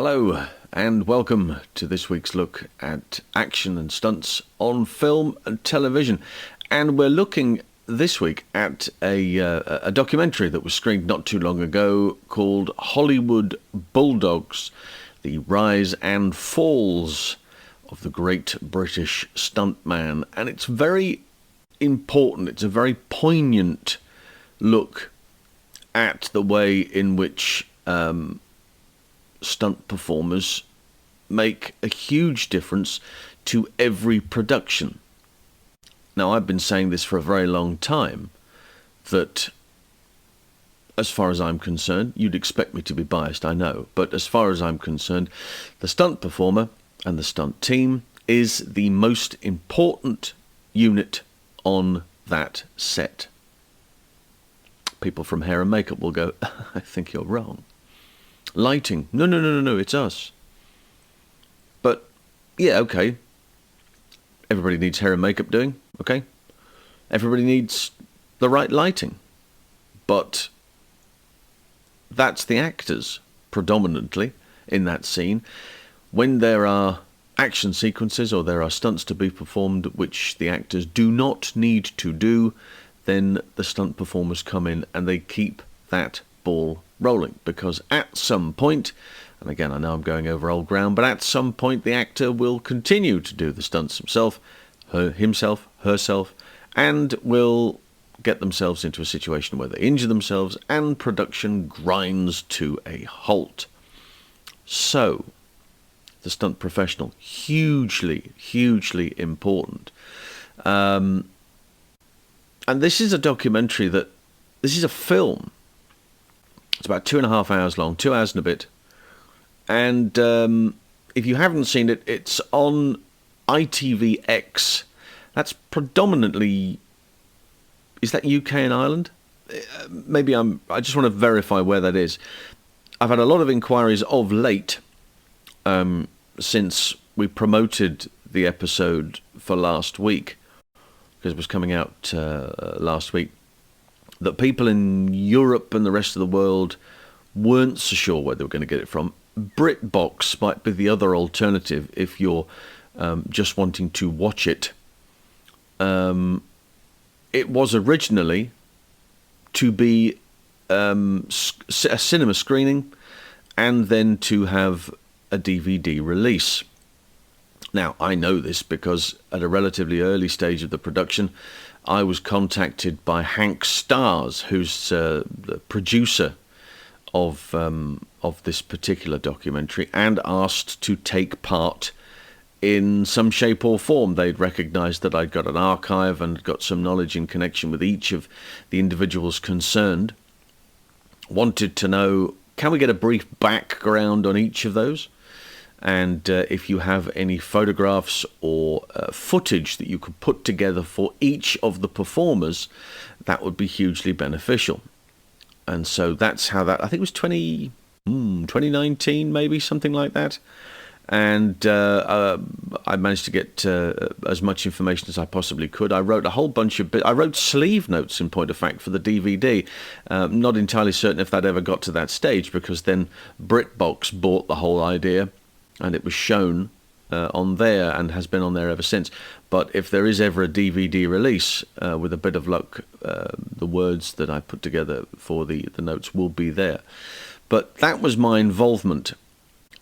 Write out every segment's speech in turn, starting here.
Hello and welcome to this week's look at action and stunts on film and television. And we're looking this week at a documentary that was screened not too long ago called Hollywood Bulldogs, the rise and falls of the great British stuntman. And it's very important, it's a very poignant look at the way in which stunt performers make a huge difference to every production. Now, I've been saying this for a very long time, that as far as I'm concerned, you'd expect me to be biased, I know, but as far as I'm concerned, the stunt performer and the stunt team is the most important unit on that set. People from hair and makeup will go, I think you're wrong. Lighting, no, it's us. But, yeah, okay. Everybody needs hair and makeup doing, okay? Everybody needs the right lighting. But that's the actors, predominantly, in that scene. When there are action sequences or there are stunts to be performed which the actors do not need to do, then the stunt performers come in and they keep that ball rolling, because at some point, and again I know I'm going over old ground, but at some point the actor will continue to do the stunts himself, herself, and will get themselves into a situation where they injure themselves and production grinds to a halt. So, the stunt professional, hugely important. And this is a documentary this is a film. It's about 2.5 hours long, 2 hours and a bit. And if you haven't seen it, it's on ITVX. That's predominantly... Is that UK and Ireland? Maybe I just want to verify where that is. I've had a lot of inquiries of late, since we promoted the episode for last week, because it was coming out last week, that people in Europe and the rest of the world weren't so sure where they were going to get it from. BritBox might be the other alternative if you're just wanting to watch it. It was originally to be a cinema screening and then to have a DVD release. Now, I know this because at a relatively early stage of the production, I was contacted by Hank Stars, who's the producer of this particular documentary, and asked to take part in some shape or form. They'd recognised that I'd got an archive and got some knowledge in connection with each of the individuals concerned. Wanted to know, can we get a brief background on each of those? And if you have any photographs or footage that you could put together for each of the performers, that would be hugely beneficial. And so that's how that, I think it was 2019, maybe, something like that. And I managed to get as much information as I possibly could. I wrote a whole bunch of I wrote sleeve notes, in point of fact, for the DVD. Not entirely certain if that ever got to that stage, because then BritBox bought the whole idea, and it was shown on there and has been on there ever since. But if there is ever a DVD release, with a bit of luck, the words that I put together for the notes will be there. But that was my involvement.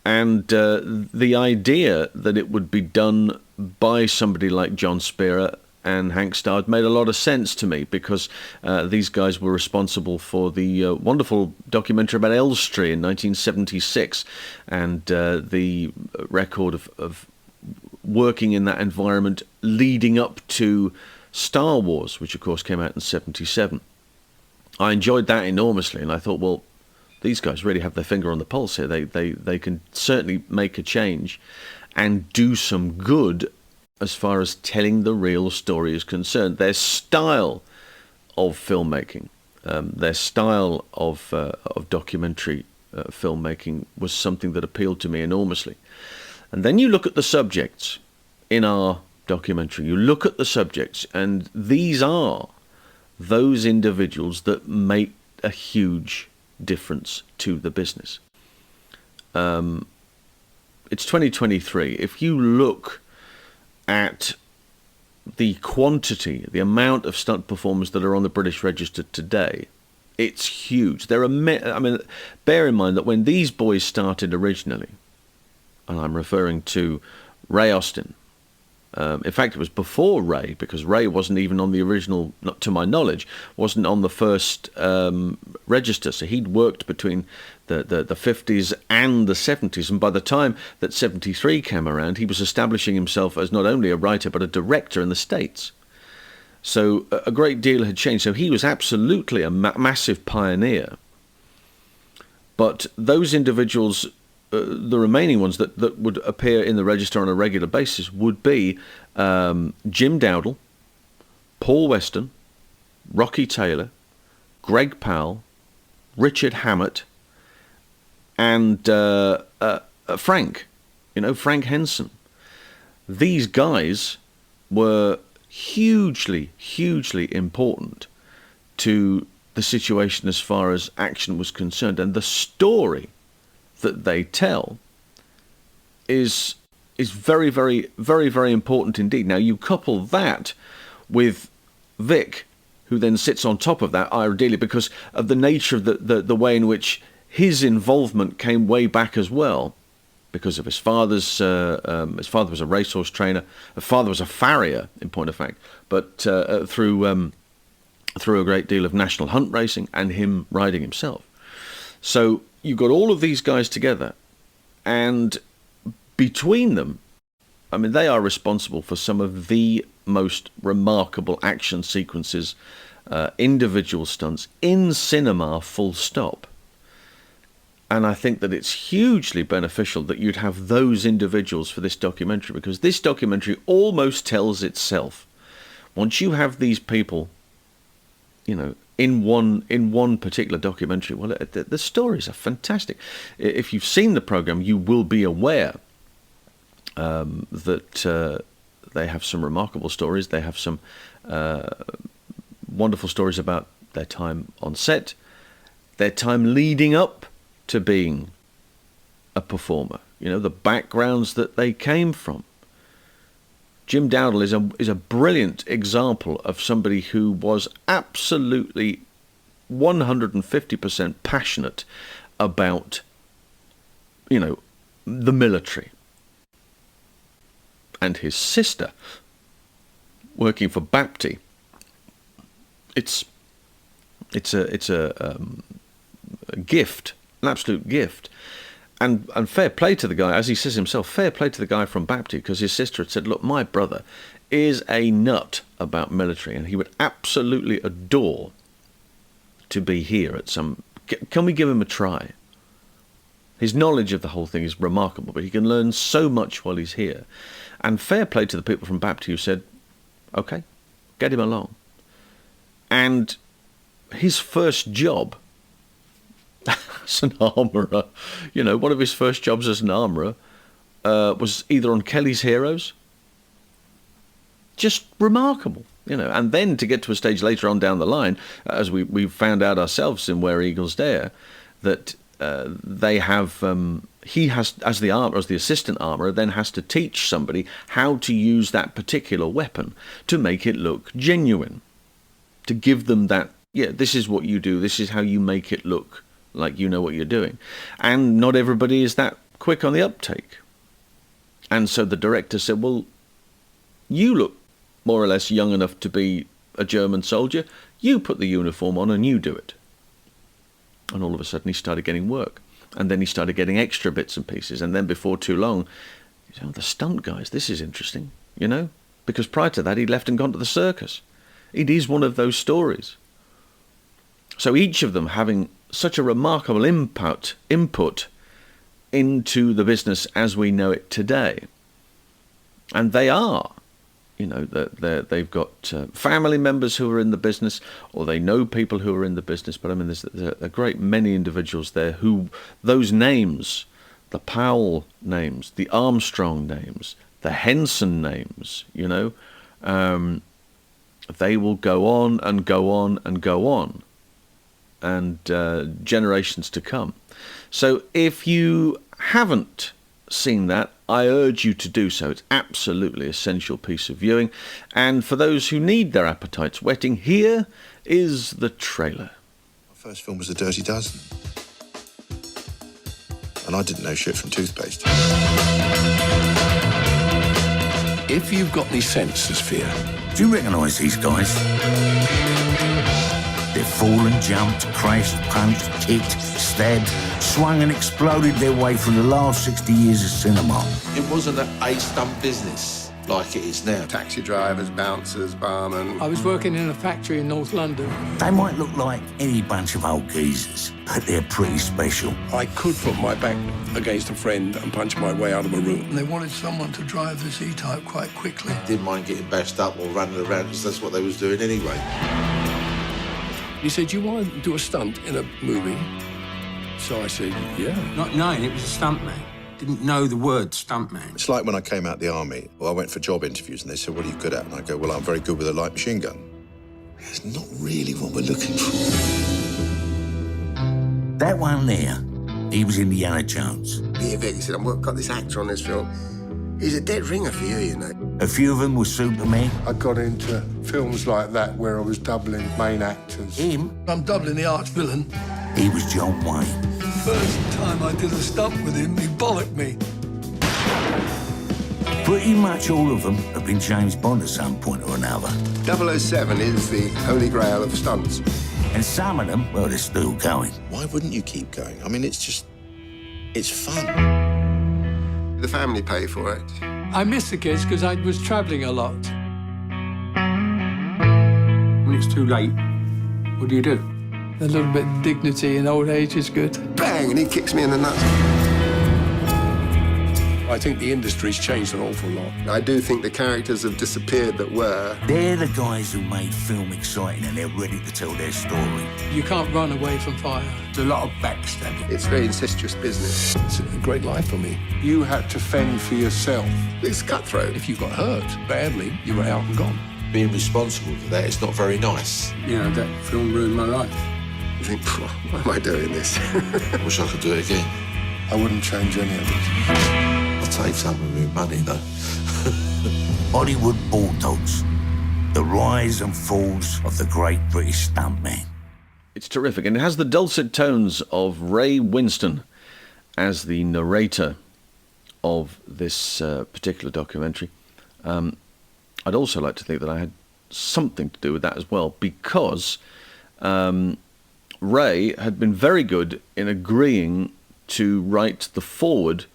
And the idea that it would be done by somebody like Jon Spira and Hank Stars made a lot of sense to me, because these guys were responsible for the wonderful documentary about Elstree in 1976, and the record of working in that environment leading up to Star Wars, which of course came out in 77. I enjoyed that enormously, and I thought, well, these guys really have their finger on the pulse here. They can certainly make a change and do some good as far as telling the real story is concerned. Their style of filmmaking, their style of documentary filmmaking was something that appealed to me enormously. And then you look at the subjects in our documentary. You look at the subjects, and these are those individuals that make a huge difference to the business. it's 2023. If you look at the quantity, the amount of stunt performers that are on the British Register today, it's huge. There are, bear in mind that when these boys started originally, and I'm referring to Ray Austin. In fact, it was before Ray, because Ray wasn't even on the original, not to my knowledge, wasn't on the first register. So he'd worked between the 50s and the 70s. And by the time that 73 came around, he was establishing himself as not only a writer, but a director in the States. So a great deal had changed. So he was absolutely a massive pioneer. But those individuals, the remaining ones that would appear in the register on a regular basis would be Jim Dowdle, Paul Weston, Rocky Taylor, Greg Powell, Richard Hammett, and Frank, Frank Henson. These guys were hugely, hugely important to the situation as far as action was concerned. And the story that they tell is very, very, very, very important indeed. Now, you couple that with Vic, who then sits on top of that, ideally because of the nature of the way in which his involvement came way back as well, because of his father was a racehorse trainer, his father was a farrier, in point of fact, but through a great deal of national hunt racing and him riding himself. So you've got all of these guys together, and between them, they are responsible for some of the most remarkable action sequences, individual stunts in cinema, full stop. And I think that it's hugely beneficial that you'd have those individuals for this documentary, because this documentary almost tells itself. Once you have these people, in one particular documentary, well, the stories are fantastic. If you've seen the program, you will be aware that they have some remarkable stories. They have some wonderful stories about their time on set, their time leading up to being a performer, the backgrounds that they came from. Jim Dowdle is a brilliant example of somebody who was absolutely 150% passionate about, the military. And his sister, working for Bapty, it's a gift, an absolute gift. And fair play to the guy, as he says himself, fair play to the guy from Bapty, because his sister had said, look, my brother is a nut about military, and he would absolutely adore to be here at some... Can we give him a try? His knowledge of the whole thing is remarkable, but he can learn so much while he's here. And fair play to the people from Bapty who said, okay, get him along. And his first job as an armourer, one of his first jobs as an armourer was either on Kelly's Heroes. Just remarkable, and then to get to a stage later on down the line, as we found out ourselves in Where Eagles Dare, that they have, he has, as the assistant armourer, then has to teach somebody how to use that particular weapon to make it look genuine, to give them that, this is what you do, this is how you make it look like you know what you're doing. And not everybody is that quick on the uptake. And so the director said, well, you look more or less young enough to be a German soldier. You put the uniform on and you do it. And all of a sudden he started getting work. And then he started getting extra bits and pieces. And then before too long, the stunt guys, this is interesting, Because prior to that, he'd left and gone to the circus. It is one of those stories. So each of them having such a remarkable input into the business as we know it today. And they are, they've got family members who are in the business, or they know people who are in the business. But there's a great many individuals there who, those names, the Powell names, the Armstrong names, the Henson names, they will go on and go on and go on. And generations to come. So if you haven't seen that, I urge you to do so. It's absolutely essential piece of viewing. And for those who need their appetites whetting, here is the trailer. My first film was The Dirty Dozen. And I didn't know shit from toothpaste. If you've got any sense, Spira, do you recognise these guys? They've fallen, jumped, crashed, punched, kicked, stabbed, swung and exploded their way through the last 60 years of cinema. It wasn't a stunt business like it is now. Taxi drivers, bouncers, barmen. I was working in a factory in North London. They might look like any bunch of old geezers, but they're pretty special. I could put my back against a friend and punch my way out of a room. They wanted someone to drive the Z-Type quite quickly. Didn't mind getting bashed up or running around because that's what they was doing anyway. He said, "Do you want to do a stunt in a movie?" So I said, "Yeah." Not knowing it was a stuntman. Didn't know the word stuntman. It's like when I came out of the army, I went for job interviews and they said, "What are you good at?" And I go, "Well, I'm very good with a light machine gun." It's not really what we're looking for. That one there, he was in Indiana Jones. Peter Vick, he said, "I've got this actor on this film. He's a dead ringer for you, you know." A few of them were Superman. I got into films like that where I was doubling main actors. Him, I'm doubling the arch villain. he was John Wayne. First time I did a stunt with him, he bollocked me. Pretty much all of them have been James Bond at some point or another. 007 is the holy grail of stunts. And some of them, well, they're still going. Why wouldn't you keep going? I mean, it's fun. The family pay for it. I miss the kids because I was travelling a lot. When it's too late, what do you do? A little bit of dignity in old age is good. Bang, and he kicks me in the nuts. I think the industry's changed an awful lot. I do think the characters have disappeared that were. They're the guys who made film exciting and they're ready to tell their story. You can't run away from fire. There's a lot of backstabbing. It's very incestuous business. It's a great life for me. You had to fend for yourself. It's cutthroat. If you got hurt badly, you were out and gone. Being responsible for that is not very nice. You know, that film ruined my life. You think, why am I doing this? I wish I could do it again. I wouldn't change any of it. I'd take some of my money, though. Hollywood Bulldogs. The rise and falls of the great British stuntman. It's terrific, and it has the dulcet tones of Ray Winstone as the narrator of this particular documentary. I'd also like to think that I had something to do with that as well, because Ray had been very good in agreeing to write the foreword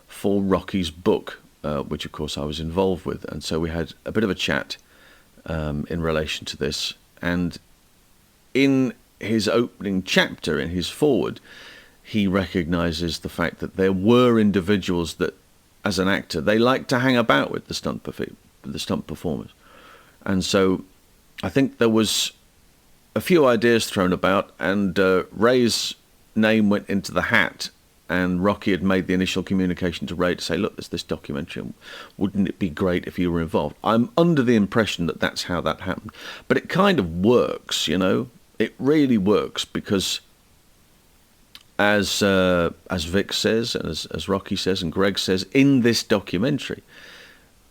for Rocky's book, which of course I was involved with, and so we had a bit of a chat in relation to this. And in his opening chapter, in his foreword, he recognises the fact that there were individuals that, as an actor, they like to hang about with the stunt performers, and so I think there was a few ideas thrown about, and Ray's name went into the hat, and Rocky had made the initial communication to Ray to say, look, there's this documentary, and wouldn't it be great if you were involved? I'm under the impression that that's how that happened. But it kind of works, you know? It really works, because as Vic says, and as Rocky says, and Greg says, in this documentary,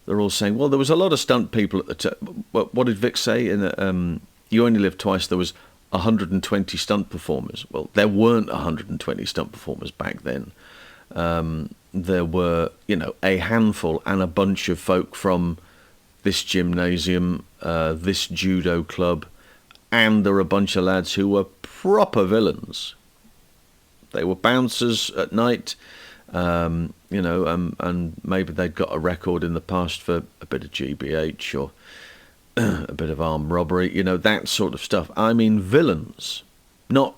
they're all saying, well, there was a lot of stunt people at the time. What did Vic say? In You Only Live Twice, there was 120 stunt performers. Well, there weren't 120 stunt performers back then. There were, you know, a handful and a bunch of folk from this gymnasium, this judo club, and there were a bunch of lads who were proper villains. They were bouncers at night, you know, and maybe they'd got a record in the past for a bit of GBH or a bit of armed robbery, you know, that sort of stuff. I mean, villains, not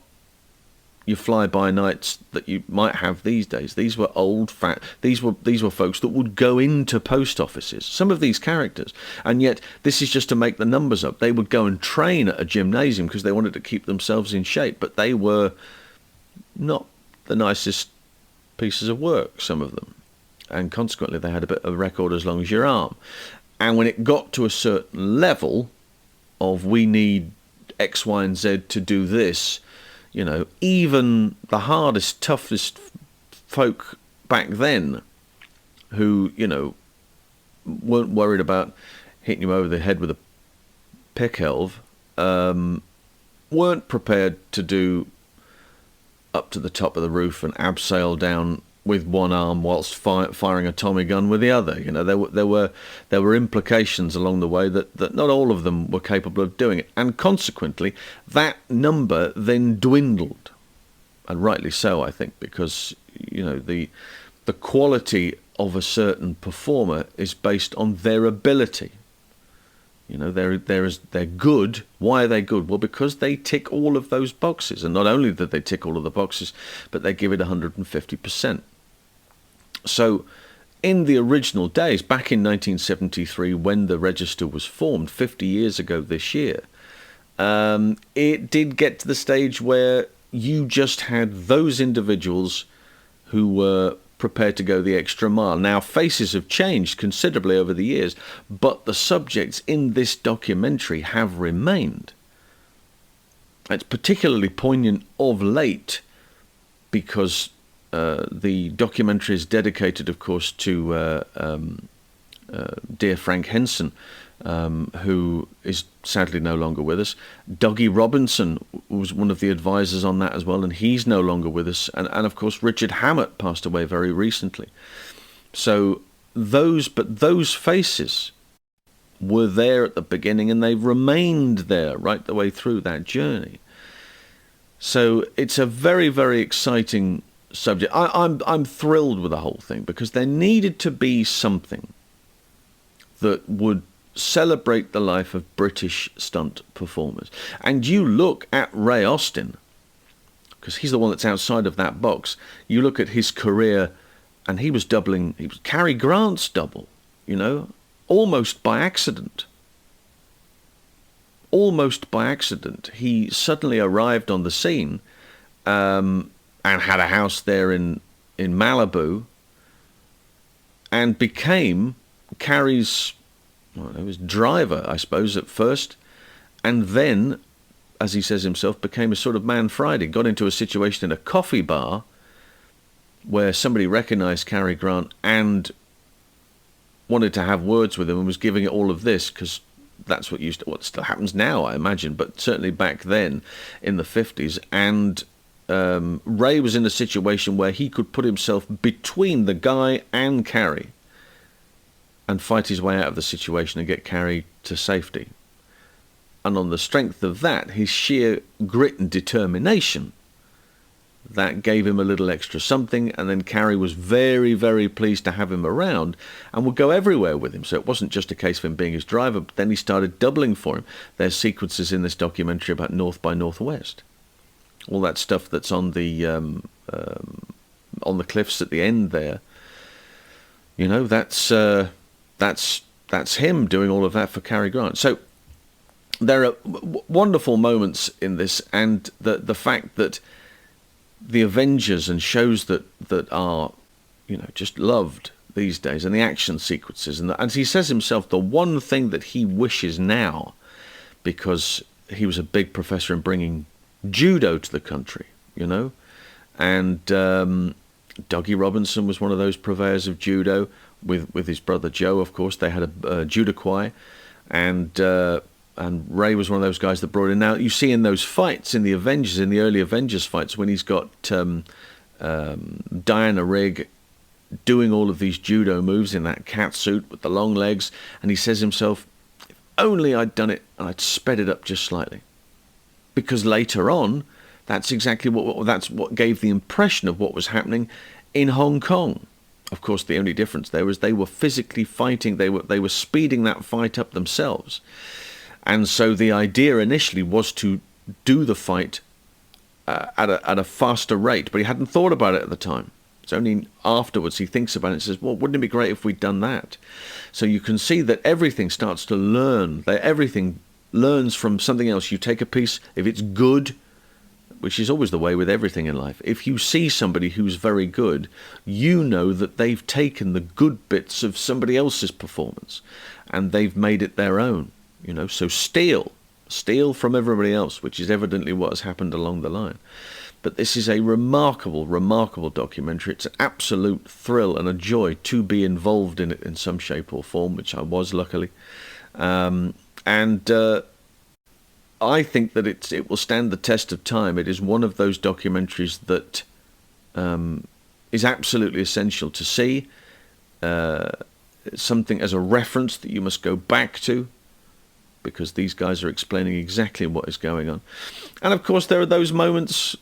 your fly-by-nights that you might have these days. These were these were folks that would go into post offices, some of these characters, and yet this is just to make the numbers up. They would go and train at a gymnasium because they wanted to keep themselves in shape, but they were not the nicest pieces of work, some of them, and consequently they had a bit of a record as long as your arm. And when it got to a certain level of we need X, Y, and Z to do this, you know, even the hardest, toughest folk back then who, weren't worried about hitting him over the head with a pick helve, weren't prepared to do up to the top of the roof and abseil down with one arm whilst firing a Tommy gun with the other. There were implications along the way that not all of them were capable of doing it, and consequently that number then dwindled, and rightly so, I think, because the quality of a certain performer is based on their ability. They're good. Why are they good? Well, because they tick all of those boxes. And not only that they tick all of the boxes, but they give it 150%. So in the original days, back in 1973, when the register was formed, 50 years ago this year, it did get to the stage where you just had those individuals who were prepared to go the extra mile. Now, faces have changed considerably over the years, but the subjects in this documentary have remained. It's particularly poignant of late because the documentary is dedicated, of course, to dear Frank Henson, who is sadly no longer with us. Dougie Robinson was one of the advisors on that as well, and he's no longer with us. And of course, Richard Hammett passed away very recently. So those faces were there at the beginning, and they've remained there right the way through that journey. So it's a very, very exciting subject. I'm thrilled with the whole thing, because there needed to be something that would celebrate the life of British stunt performers. And you look at Ray Austin, because he's the one that's outside of that box. You look at his career, and he was Cary Grant's double, almost by accident. Almost by accident. He suddenly arrived on the scene and had a house there in Malibu, and became Cary's driver, I suppose, at first, and then, as he says himself, became a sort of Man Friday. Got into a situation in a coffee bar where somebody recognised Cary Grant and wanted to have words with him, and was giving it all of this, because that's what still happens now, I imagine, but certainly back then in the 50s. And Ray was in a situation where he could put himself between the guy and Cary and fight his way out of the situation and get Cary to safety. And on the strength of that, his sheer grit and determination, that gave him a little extra something, and then Cary was very, very pleased to have him around and would go everywhere with him. So it wasn't just a case of him being his driver, but then he started doubling for him. There's sequences in this documentary about North by Northwest. All that stuff that's on the cliffs at the end there. That's him doing all of that for Cary Grant. So there are wonderful moments in this, and the fact that the Avengers and shows that are, just loved these days, and the action sequences, and as he says himself, the one thing that he wishes now, because he was a big professor in bringing judo to the country, and Dougie Robinson was one of those purveyors of judo with his brother Joe. Of course, they had a judokai, and Ray was one of those guys that brought in. Now, you see in those fights in the Avengers, in the early Avengers fights, when he's got Diana Rigg doing all of these judo moves in that cat suit with the long legs, and he says himself, if only I'd done it and I'd sped it up just slightly. Because later on, that's exactly what gave the impression of what was happening in Hong Kong. Of course, the only difference there was they were physically fighting. They were speeding that fight up themselves. And so the idea initially was to do the fight at a faster rate, but he hadn't thought about it at the time. It's only afterwards he thinks about it and says, well, wouldn't it be great if we'd done that? So you can see that everything starts to learn. Everything learns from something else. You take a piece, if it's good, which is always the way with everything in life, if you see somebody who's very good, you know that they've taken the good bits of somebody else's performance and they've made it their own. So steal from everybody else, which is evidently what has happened along the line. But this is a remarkable, remarkable documentary. It's an absolute thrill and a joy to be involved in it in some shape or form, which I was, luckily. And I think that it will stand the test of time. It is one of those documentaries that is absolutely essential to see. Something as a reference that you must go back to, because these guys are explaining exactly what is going on. And of course, there are those moments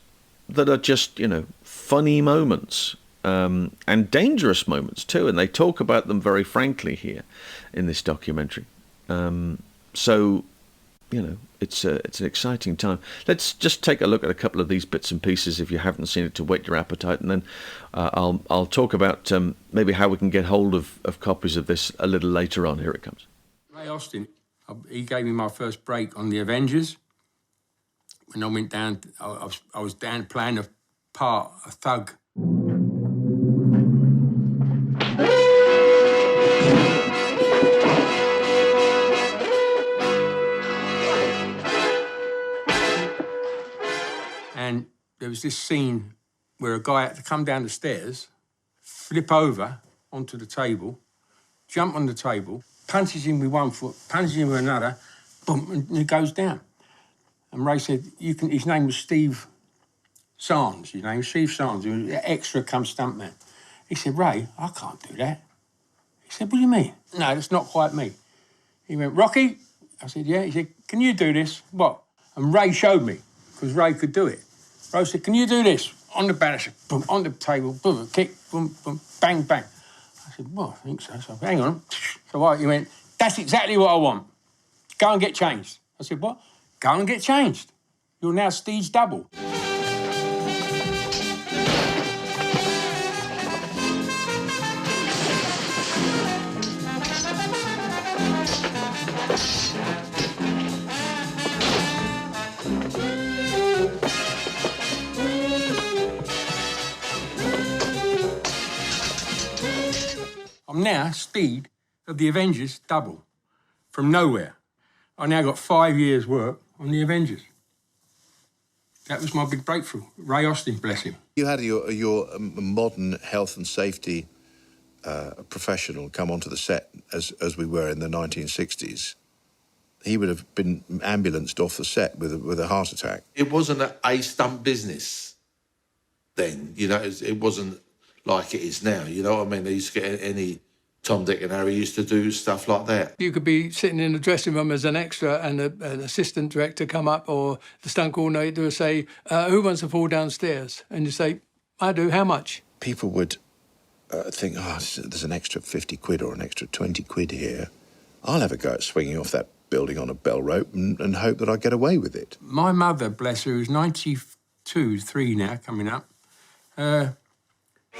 that are just, funny moments, and dangerous moments too, and they talk about them very frankly here in this documentary. So, it's an exciting time. Let's just take a look at a couple of these bits and pieces if you haven't seen it, to whet your appetite, and then I'll talk about maybe how we can get hold of copies of this a little later on. Here it comes. Ray Austin, he gave me my first break on The Avengers. When I went down, I was down playing a thug. And there was this scene where a guy had to come down the stairs, flip over onto the table, jump on the table, punches him with one foot, punches him with another, boom, and he goes down. And Ray said, his name was Steve Sands. His name was Steve Sands. He was an extra come stuntman. He said, Ray, I can't do that. He said, what do you mean? No, that's not quite me. He went, Rocky? I said, yeah. He said, can you do this? What? And Ray showed me, because Ray could do it. Ray said, can you do this? On the balustrade, boom, on the table, boom, kick, boom, boom, bang, bang. I said, well, I think so. So hang on. So what? He went, that's exactly what I want. Go and get changed. I said, what? Go and get changed. You're now Steve's double. I'm now Steve of the Avengers double. From nowhere. I now got 5 years' work on the Avengers. That was my big breakthrough. Ray Austin, bless him. You had your modern health and safety professional come onto the set as we were in the 1960s. He would have been ambulanced off the set with a heart attack. It wasn't a stunt business then, it wasn't like it is now, you know what I mean? They used to get any Tom, Dick and Harry used to do stuff like that. You could be sitting in the dressing room as an extra and an assistant director come up, or the stunt coordinator would say, who wants to fall downstairs? And you say, I do, how much? People would think, there's an extra 50 quid or an extra 20 quid here. I'll have a go at swinging off that building on a bell rope and hope that I get away with it. My mother, bless her, who's 92, 3 now, coming up,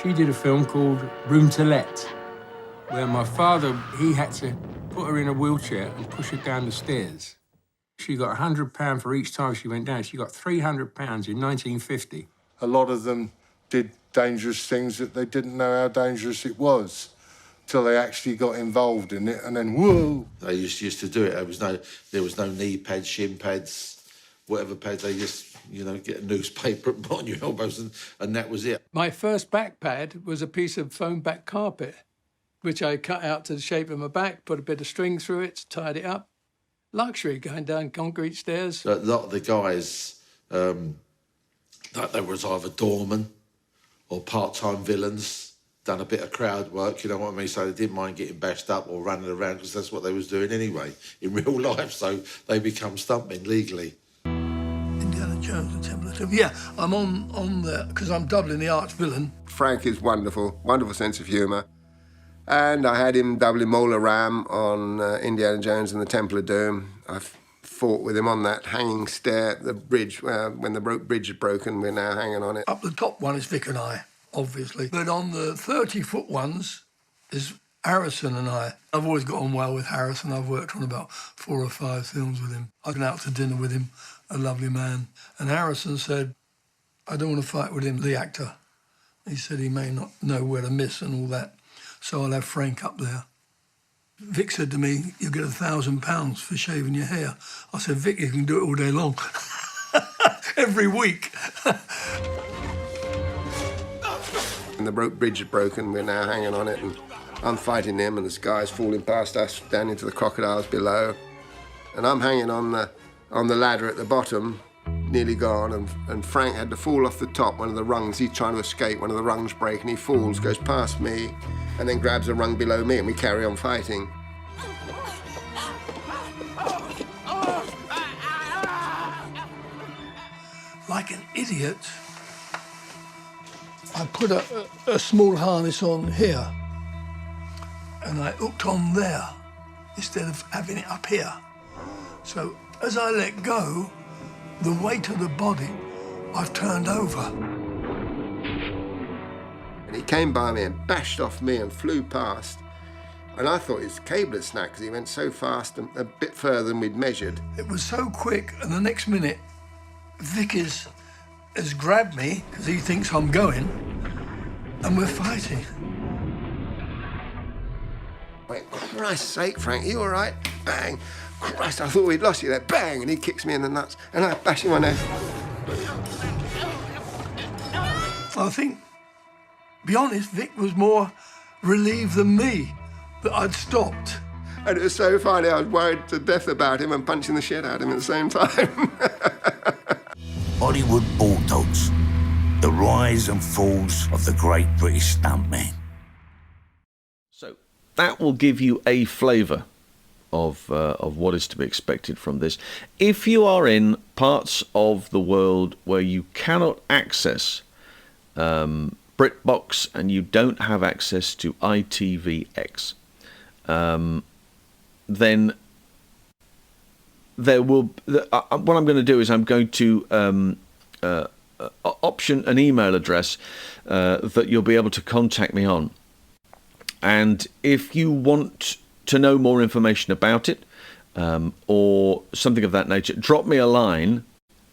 she did a film called Room to Let, where my father, he had to put her in a wheelchair and push her down the stairs. She got £100 for each time she went down. She got £300 in 1950. A lot of them did dangerous things that they didn't know how dangerous it was till they actually got involved in it, and then, whoa! They used to do it. There was no knee pads, shin pads, whatever pads. They just, get a newspaper and put on your elbows, and that was it. My first back pad was a piece of foam back carpet, which I cut out to the shape of my back, put a bit of string through it, tied it up. Luxury, going down concrete stairs. A lot of the guys, they was either doormen or part-time villains, done a bit of crowd work, you know what I mean? So they didn't mind getting bashed up or running around, because that's what they was doing anyway in real life. So they become stuntmen legally. Indiana Jones and Temple of Doom. Yeah, I'm on there because I'm doubling the arch villain. Frank is wonderful, wonderful sense of humour. And I had him doubling Mola Ram on Indiana Jones and the Temple of Doom. I fought with him on that hanging stair at the bridge. When the bridge is broken, we're now hanging on it. Up the top one is Vic and I, obviously. But on the 30-foot ones is Harrison and I. I've always got on well with Harrison. I've worked on about 4 or 5 films with him. I've been out to dinner with him, a lovely man. And Harrison said, I don't want to fight with him, the actor. He said he may not know where to miss and all that. So I'll have Frank up there. Vic said to me, you'll get £1,000 for shaving your hair. I said, Vic, you can do it all day long. every week. And the bridge had broken, we're now hanging on it, and I'm fighting him, and this guy's falling past us down into the crocodiles below. And I'm hanging on the ladder at the bottom, nearly gone, and Frank had to fall off the top, one of the rungs. He's trying to escape, one of the rungs break, and he falls, goes past me, and then grabs a rung below me, and we carry on fighting. Like an idiot, I put a small harness on here, and I hooked on there instead of having it up here. So as I let go, the weight of the body, I've turned over. And he came by me and bashed off me and flew past. And I thought his cable had snapped because he went so fast and a bit further than we'd measured. It was so quick, and the next minute, Vic has grabbed me because he thinks I'm going, and we're fighting. I went, Christ's sake, Frank, are you all right? Bang. Christ, I thought we'd lost you there. Bang, and he kicks me in the nuts, and I bash him on the head. I think, to be honest, Vic was more relieved than me that I'd stopped. And it was so funny, I was worried to death about him and punching the shit out of him at the same time. Hollywood Bulldogs, the rise and falls of the great British stuntman. So that will give you a flavour of what is to be expected from this. If you are in parts of the world where you cannot access BritBox and you don't have access to ITVX, then there will. What I'm going to do is I'm going to option an email address that you'll be able to contact me on, and if you want to know more information about it or something of that nature, drop me a line,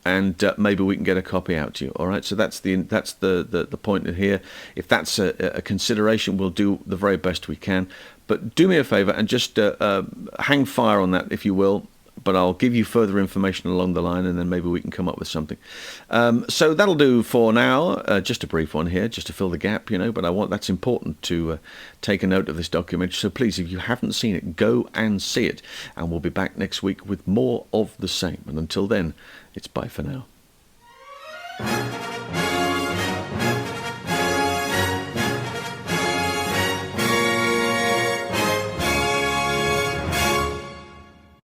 and maybe we can get a copy out to you. All right. So that's the point in here. If that's a consideration, we'll do the very best we can. But do me a favour and just hang fire on that, if you will. But I'll give you further information along the line, and then maybe we can come up with something. So that'll do for now. Just a brief one here, just to fill the gap, But that's important to take a note of this documentary. So please, if you haven't seen it, go and see it. And we'll be back next week with more of the same. And until then, it's bye for now.